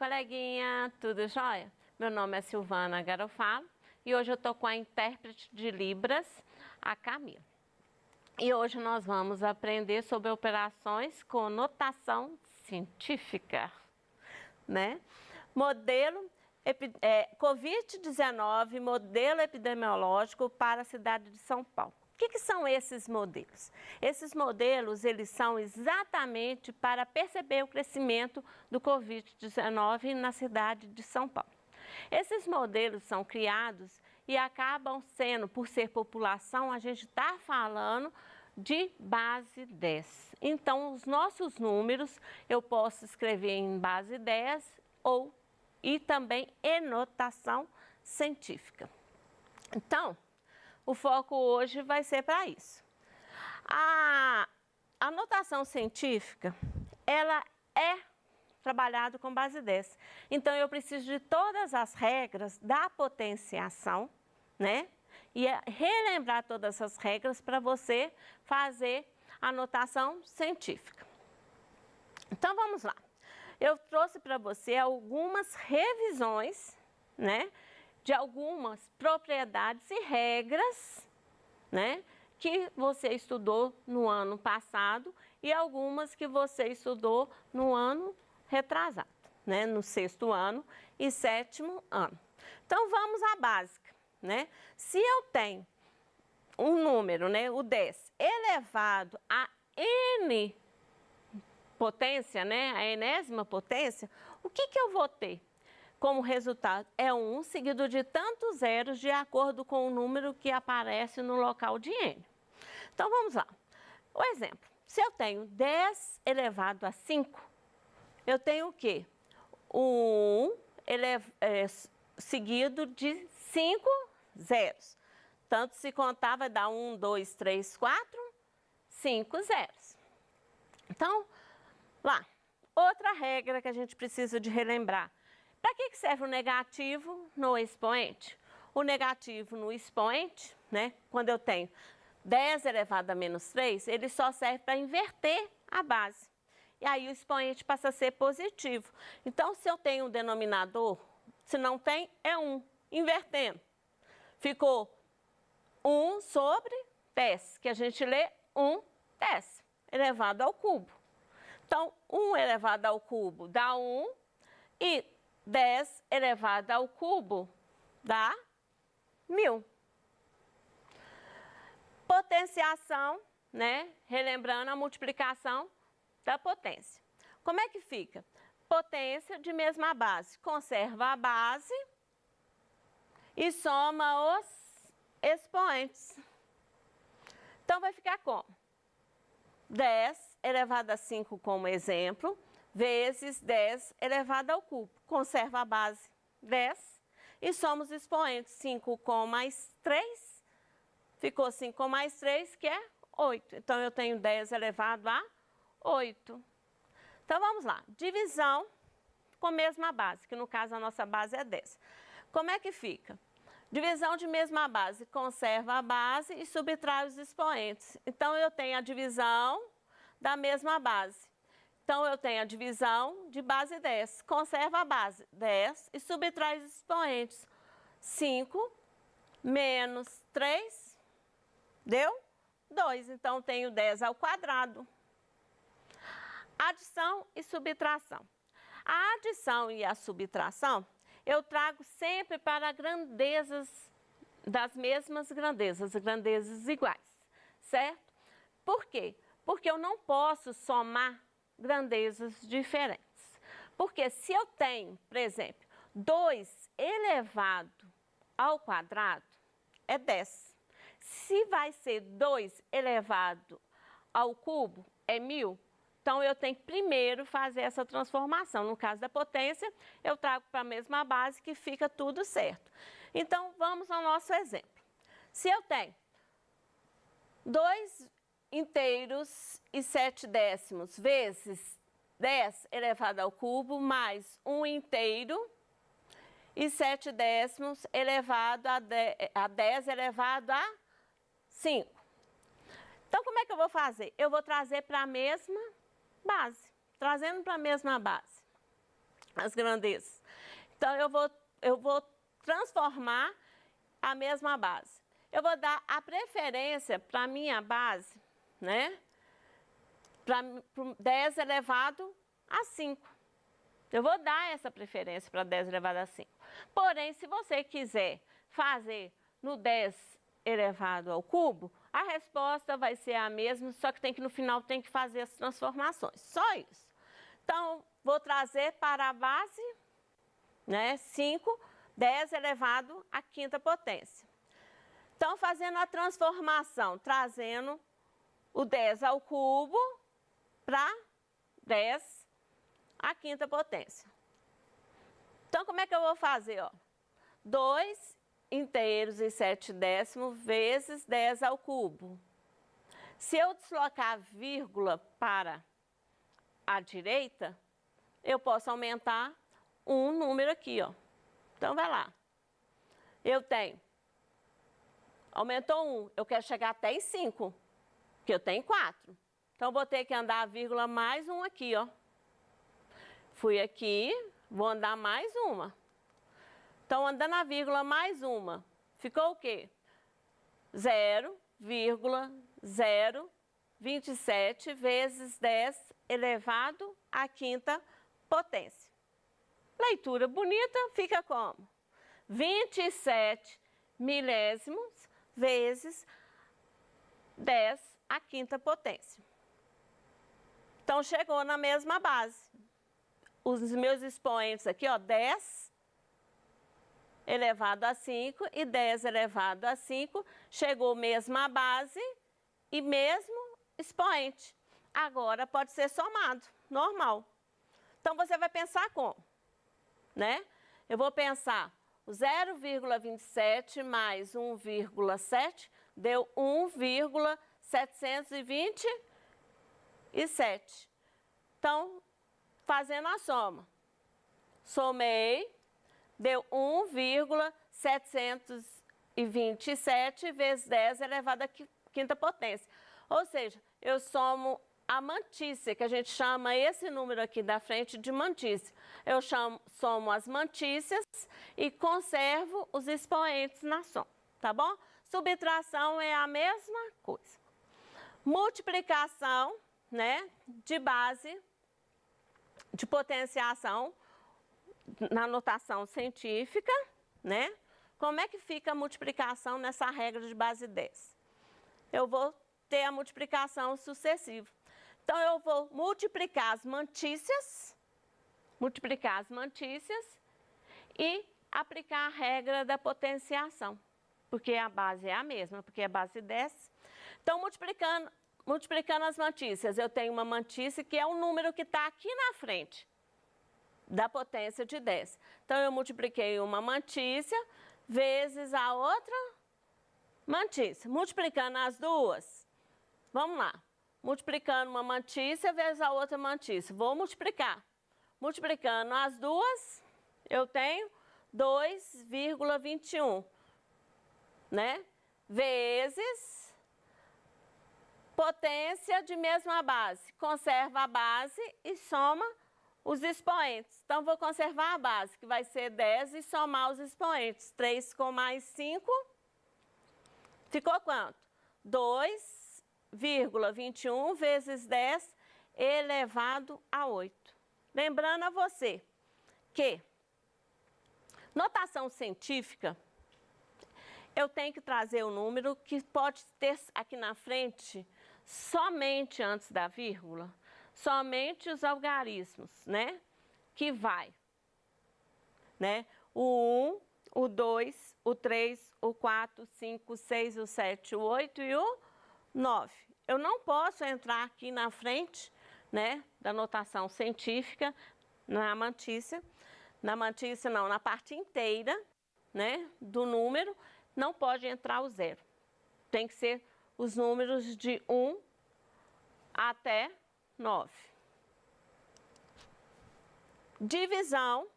coleguinha, tudo jóia? Meu nome é Silvana Garofalo e hoje eu tô com a intérprete de Libras, a Camila. E hoje nós vamos aprender sobre operações com notação científica, né? Modelo Covid-19, modelo epidemiológico para a cidade de São Paulo. O que são esses modelos? Esses modelos, eles são exatamente para perceber o crescimento do Covid-19 na cidade de São Paulo. Esses modelos são criados e acabam sendo, por ser população, a gente está falando de base 10. Então, os nossos números eu posso escrever em base 10 e também em notação científica. Então, o foco hoje vai ser para isso. A notação científica, ela é trabalhada com base 10. Então, eu preciso de todas as regras da potenciação, né? E relembrar todas essas regras para você fazer a notação científica. Então, vamos lá. Eu trouxe para você algumas revisões, né, de algumas propriedades e regras, né, que você estudou no ano passado e algumas que você estudou no ano retrasado, né, no 6º ano e 7º ano. Então, vamos à básica, né? Se eu tenho um número, né, o 10, elevado a n potência, né, a enésima potência, o que eu vou ter? Como resultado, é 1 seguido de tantos zeros de acordo com o número que aparece no local de n. Então, vamos lá. O exemplo, se eu tenho 10 elevado a 5, eu tenho o quê? 1 seguido de 5 zeros. Tanto se contar, vai dar 1, 2, 3, 4, 5 zeros. Então, lá, outra regra que a gente precisa de relembrar. Para que serve o negativo no expoente? O negativo no expoente, né, quando eu tenho 10 elevado a menos 3, ele só serve para inverter a base. E aí o expoente passa a ser positivo. Então, se eu tenho um denominador, se não tem, é 1. Invertendo. Ficou 1 sobre 10, que a gente lê 1/10 elevado ao cubo. Então, 1 elevado ao cubo dá 1 e 10 elevado ao cubo dá 1000. Potenciação, né? Relembrando a multiplicação da potência. Como é que fica? Potência de mesma base. Conserva a base e soma os expoentes. Então, vai ficar como? 10 elevado a 5 como exemplo, vezes 10 elevado ao cubo. Conserva a base 10 e somos expoentes. 5 com mais 3, ficou 5 com mais 3, que é 8. Então, eu tenho 10 elevado a 8. Então, vamos lá. Divisão com mesma base, que no caso a nossa base é 10. Como é que fica? Divisão de mesma base, conserva a base e subtrai os expoentes. Então, eu tenho a divisão da mesma base. Então, eu tenho a divisão de base 10. Conserva a base 10 e subtrai os expoentes. 5 menos 3 deu 2. Então, tenho 10 ao quadrado. Adição e subtração. A adição e a subtração eu trago sempre para grandezas das mesmas grandezas, grandezas iguais, certo? Por quê? Porque eu não posso somar grandezas diferentes. Porque se eu tenho, por exemplo, 2 elevado ao quadrado, é 10. Se vai ser 2 elevado ao cubo, é 1000. Então, eu tenho que primeiro fazer essa transformação. No caso da potência, eu trago para a mesma base que fica tudo certo. Então, vamos ao nosso exemplo. Se eu tenho 2 inteiros e 7 décimos vezes 10 elevado ao cubo mais 1 inteiro e 7 décimos elevado a 10 elevado a 5. Então, como é que eu vou fazer? Eu vou trazer para a mesma base, trazendo para a mesma base. as grandezas. Então, eu vou transformar a mesma base. Eu vou dar a preferência para a minha base, né? Para 10 elevado a 5. Eu vou dar essa preferência para 10 elevado a 5. Porém, se você quiser fazer no 10 elevado ao cubo, a resposta vai ser a mesma, só que no final tem que fazer as transformações. Só isso. Então, vou trazer para a base, né, 5, 10 elevado à quinta potência. Então, fazendo a transformação, trazendo o 10 ao cubo para 10 à quinta potência. Então, como é que eu vou fazer? Ó? 2 inteiros e 7 décimos vezes 10 ao cubo. Se eu deslocar a vírgula para a direita, eu posso aumentar um número aqui, ó. Então, vai lá. Eu tenho, aumentou 1, eu quero chegar até em 5, porque eu tenho 4. Então, vou ter que andar a vírgula mais um aqui, ó. Fui aqui, vou andar mais uma. Então, andando a vírgula mais uma, ficou o quê? 0,027 vezes 10 elevado à quinta potência. Leitura bonita, fica como? 27 milésimos vezes 10 à quinta potência. Então, chegou na mesma base. Os meus expoentes aqui, ó, 10 elevado a 5 e 10 elevado a 5, chegou mesma base e mesmo expoente. Agora, pode ser somado, normal. Então, você vai pensar como? Né? Eu vou pensar o 0,27 mais 1,7 deu 1,727. Então, fazendo a soma, somei, deu 1,727 vezes 10 elevado à quinta potência. Ou seja, eu somo a mantícia, que a gente chama esse número aqui da frente de mantícia. Eu somo as mantícias e conservo os expoentes na soma, tá bom? Subtração é a mesma coisa. Multiplicação, né, de base, de potenciação, na notação científica, né? Como é que fica a multiplicação nessa regra de base 10? Eu vou ter a multiplicação sucessiva. Então, eu vou multiplicar as mantícias e aplicar a regra da potenciação, porque a base é a mesma, porque é a base 10. Então, multiplicando as mantícias, eu tenho uma mantícia que é o número que está aqui na frente da potência de 10. Então, eu multipliquei uma mantícia vezes a outra mantícia. Multiplicando as duas, vamos lá. Multiplicando uma mantícia vezes a outra mantícia. Vou multiplicar. Multiplicando as duas, eu tenho 2,21, né? Vezes potência de mesma base. Conserva a base e soma os expoentes. Então, vou conservar a base, que vai ser 10, e somar os expoentes. 3 com mais 5, ficou quanto? 2,21 vezes 10 elevado a 8. Lembrando a você que notação científica, eu tenho que trazer o número que pode ter aqui na frente, somente antes da vírgula, somente os algarismos, né? Que vai, né? O 1, o 2, o 3, o 4, o 5, o 6, o 7, o 8 e o 9. Eu não posso entrar aqui na frente, né, da notação científica, na mantícia não, na parte inteira, né, do número, não pode entrar o 0. Tem que ser os números de 1 até 9. Divisão,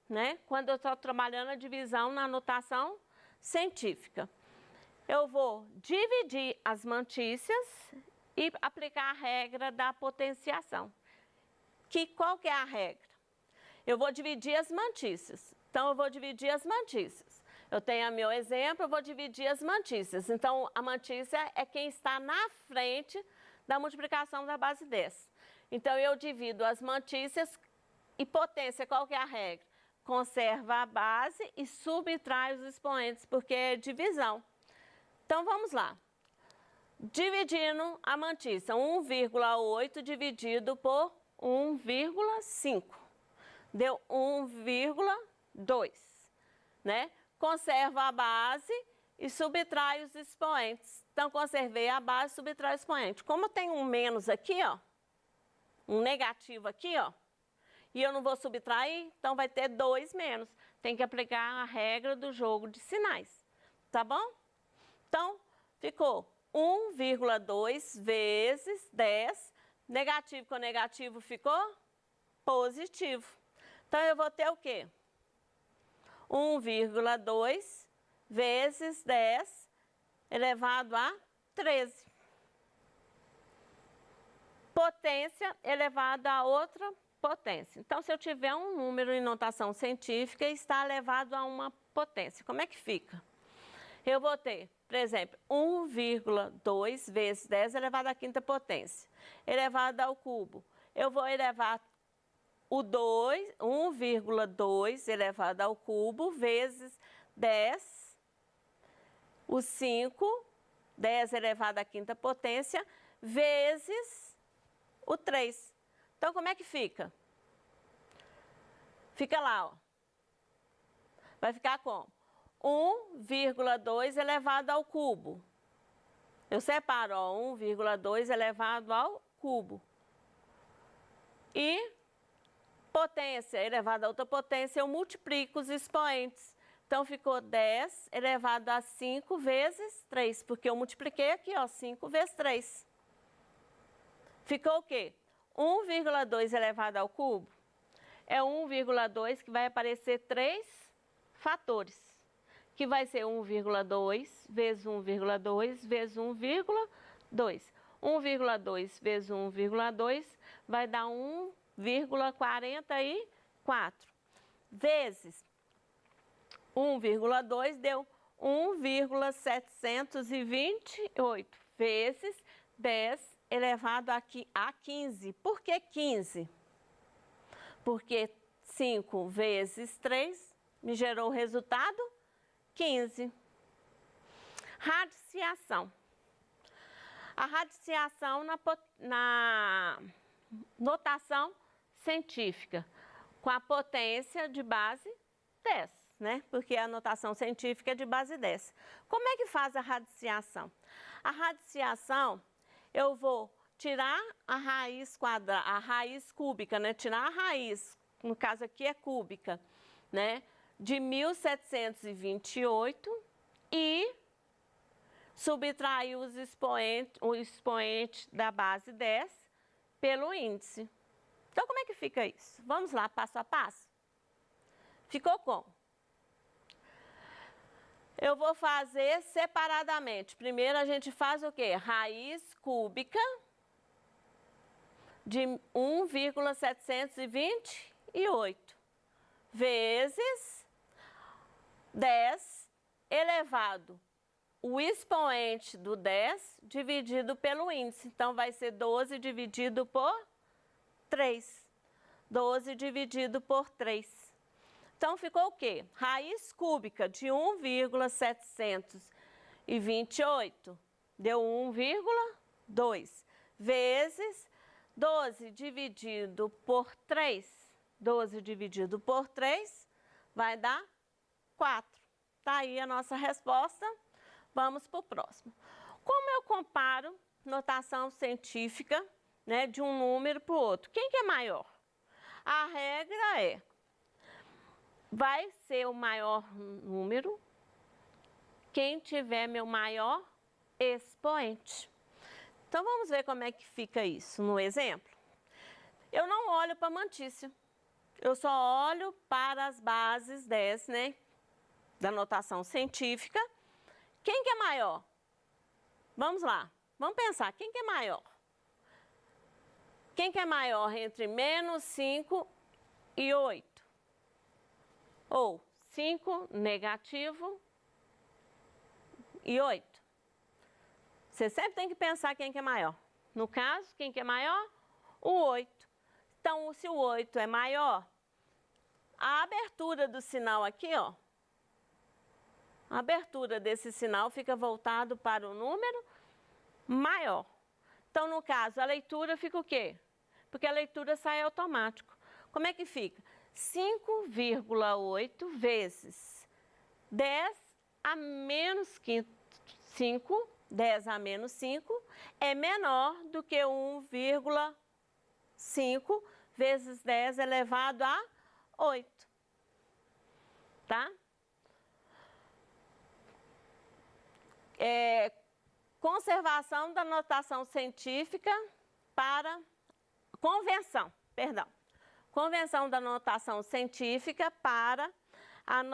né? Quando eu estou trabalhando a divisão na notação científica. Eu vou dividir as mantícias e aplicar a regra da potenciação. Qual que é a regra? eu vou dividir as mantícias. Então, eu vou dividir as mantícias. Eu tenho meu exemplo, eu vou dividir as mantícias. Então, a mantícia é quem está na frente da multiplicação da base 10. Então, eu divido as mantícias e potência, qual que é a regra? Conserva a base e subtrai os expoentes, porque é divisão. Então, vamos lá. Dividindo a mantícia, 1,8 dividido por 1,5. Deu 1,2, né? Conserva a base e subtrai os expoentes. Então, conservei a base e subtrai o expoente. Como tem um menos aqui, ó, um negativo aqui, ó, e eu não vou subtrair, então vai ter 2 menos. Tem que aplicar a regra do jogo de sinais, tá bom? Então, ficou 1,2 vezes 10, negativo com negativo ficou positivo. Então, eu vou ter o quê? 1,2 vezes 10 elevado a 13. Potência elevada a outra potência. Então, se eu tiver um número em notação científica, está elevado a uma potência. Como é que fica? Eu vou ter, por exemplo, 1,2 vezes 10 elevado à quinta potência, elevado ao cubo. Eu vou elevar o 1,2 elevado ao cubo vezes 10, o 5, 10 elevado à quinta potência, vezes o 3. Então, como é que fica? Fica lá, ó. Vai ficar como? 1,2 elevado ao cubo. Eu separo, ó, 1,2 elevado ao cubo. E potência elevada a outra potência, eu multiplico os expoentes. Então, ficou 10 elevado a 5 vezes 3, porque eu multipliquei aqui, ó, 5 vezes 3. Ficou o quê? 1,2 elevado ao cubo é 1,2 que vai aparecer 3 fatores, que vai ser 1,2 vezes 1,2 vezes 1,2. 1,2 vezes 1,2 vai dar 1,44 vezes 1,2 deu 1,728 vezes 10 elevado aqui a 15. Por que 15? Porque 5 vezes 3 me gerou o resultado 15. Radiciação. A radiciação na notação científica, com a potência de base 10, né? Porque a notação científica é de base 10. Como é que faz a radiciação? A radiciação, eu vou tirar a raiz quadrada, a raiz cúbica, né? Tirar a raiz, no caso aqui é cúbica, né? De 1728 e subtrair o expoente da base 10 pelo índice. Então, como é que fica isso? Vamos lá, passo a passo? Ficou como? Eu vou fazer separadamente. Primeiro, a gente faz o quê? Raiz cúbica de 1,728 vezes 10 elevado o expoente do 10 dividido pelo índice. Então, vai ser 12 dividido por 3. 12 dividido por 3. Então, ficou o quê? Raiz cúbica de 1,728 deu 1,2 vezes 12 dividido por 3. 12 dividido por 3 vai dar 4. Tá aí a nossa resposta. Vamos para o próximo. Como eu comparo notação científica, né, de um número para o outro? Quem que é maior? A regra é, vai ser o maior número quem tiver meu maior expoente. Então, vamos ver como é que fica isso no exemplo. Eu não olho para a mantícia, eu só olho para as bases 10, né, da notação científica. Quem que é maior? Vamos lá, vamos pensar, quem que é maior? Quem que é maior entre menos 5 e 8. Ou 5 negativo e 8. Você sempre tem que pensar quem que é maior. No caso, quem que é maior? O 8. Então, se o 8 é maior, a abertura do sinal aqui, ó, a abertura desse sinal fica voltado para o número maior. Então, no caso, a leitura fica o quê? Porque a leitura sai automático. Como é que fica? 5,8 vezes 10 a menos 5, 10 a menos 5, é menor do que 1,5 vezes 10 elevado a 8. Tá? Conservação da notação científica para... Convenção da notação científica para a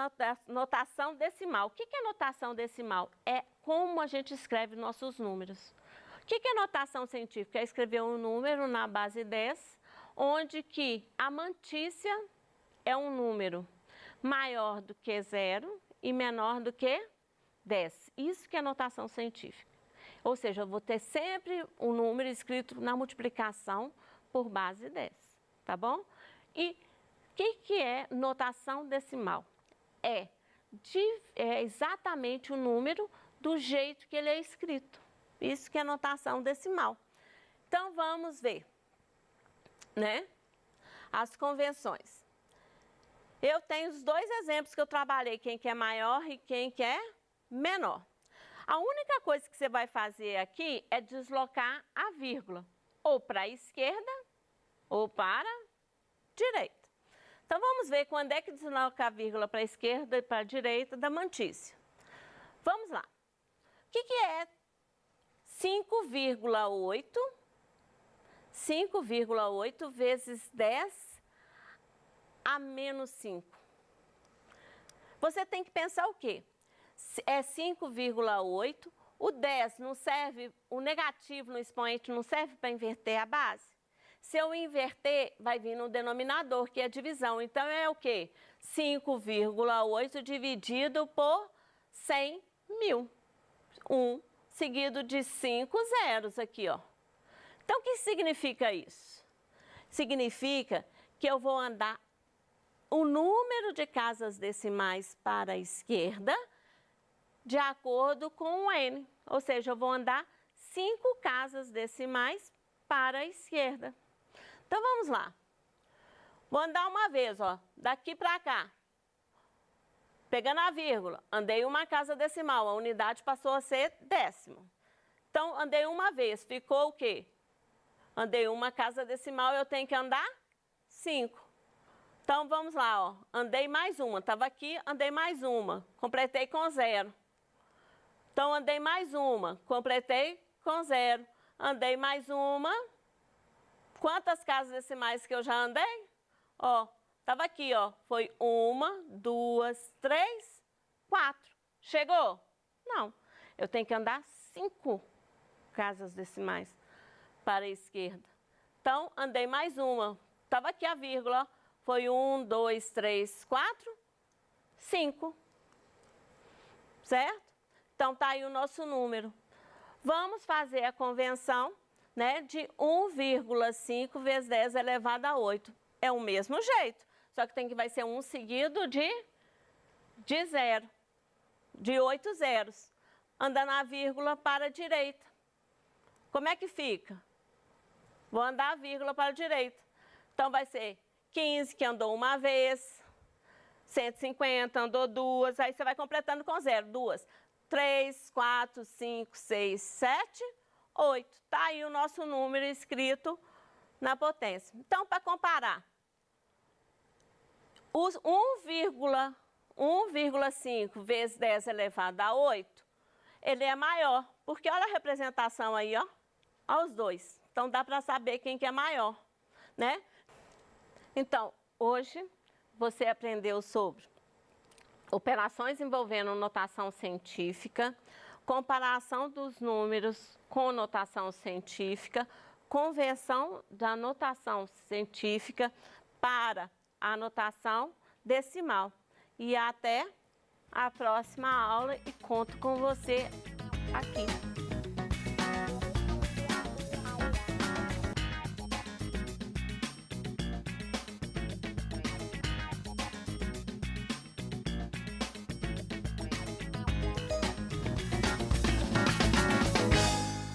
notação decimal. O que é notação decimal? É como a gente escreve nossos números. O que é notação científica? É escrever um número na base 10, onde que a mantícia é um número maior do que 0 e menor do que 10. Isso que é notação científica. Ou seja, eu vou ter sempre um número escrito na multiplicação por base 10, tá bom? E o que é notação decimal? É exatamente o número do jeito que ele é escrito. Isso que é notação decimal. Então, vamos ver, né? As convenções. Eu tenho os dois exemplos que eu trabalhei, quem que é maior e quem que é menor. A única coisa que você vai fazer aqui é deslocar a vírgula, ou para a esquerda ou para a direita. Então, vamos ver quando é que desloca a vírgula para a esquerda e para a direita da mantícia. Vamos lá. O que é 5,8? 5,8 vezes 10 a menos 5. Você tem que pensar o quê? É 5,8, o 10 não serve, o negativo no expoente não serve para inverter a base? Se eu inverter, vai vir no denominador, que é a divisão. Então, é o quê? 5,8 dividido por 100 mil. 1 seguido de 5 zeros aqui, ó. Então, o que significa isso? Significa que eu vou andar o número de casas decimais para a esquerda de acordo com o N. Ou seja, eu vou andar 5 casas decimais para a esquerda. Então, vamos lá. Vou andar uma vez, ó, daqui para cá. Pegando a vírgula, andei uma casa decimal, a unidade passou a ser décimo. Então, andei uma vez, ficou o quê? Andei uma casa decimal, eu tenho que andar 5. Então, vamos lá, ó. Andei mais uma, estava aqui, andei mais uma, completei com 0. Então, andei mais uma, completei com 0. Andei mais uma. Quantas casas decimais que eu já andei? Ó, estava aqui, ó. Foi 1, 2, 3, 4. Chegou? Não. Eu tenho que andar 5 casas decimais para a esquerda. Então, andei mais uma. Estava aqui a vírgula, ó. Foi 1, 2, 3, 4, 5. Certo? Então, tá aí o nosso número. Vamos fazer a convenção, né, de 1,5 vezes 10 elevado a 8. É o mesmo jeito, só que vai ser 1 seguido de 0, de 8 zeros. Andando a vírgula para a direita. Como é que fica? Vou andar a vírgula para a direita. Então, vai ser 15, que andou uma vez, 150, andou 2, aí você vai completando com 0, 2, 3, 4, 5, 6, 7, 8. Está aí o nosso número escrito na potência. Então, para comparar, os 1,5 vezes 10 elevado a 8, ele é maior, porque olha a representação aí, ó, aos dois. Então, dá para saber quem que é maior, né? Então, hoje você aprendeu sobre operações envolvendo notação científica, comparação dos números com notação científica, conversão da notação científica para a notação decimal. E até a próxima aula e conto com você aqui.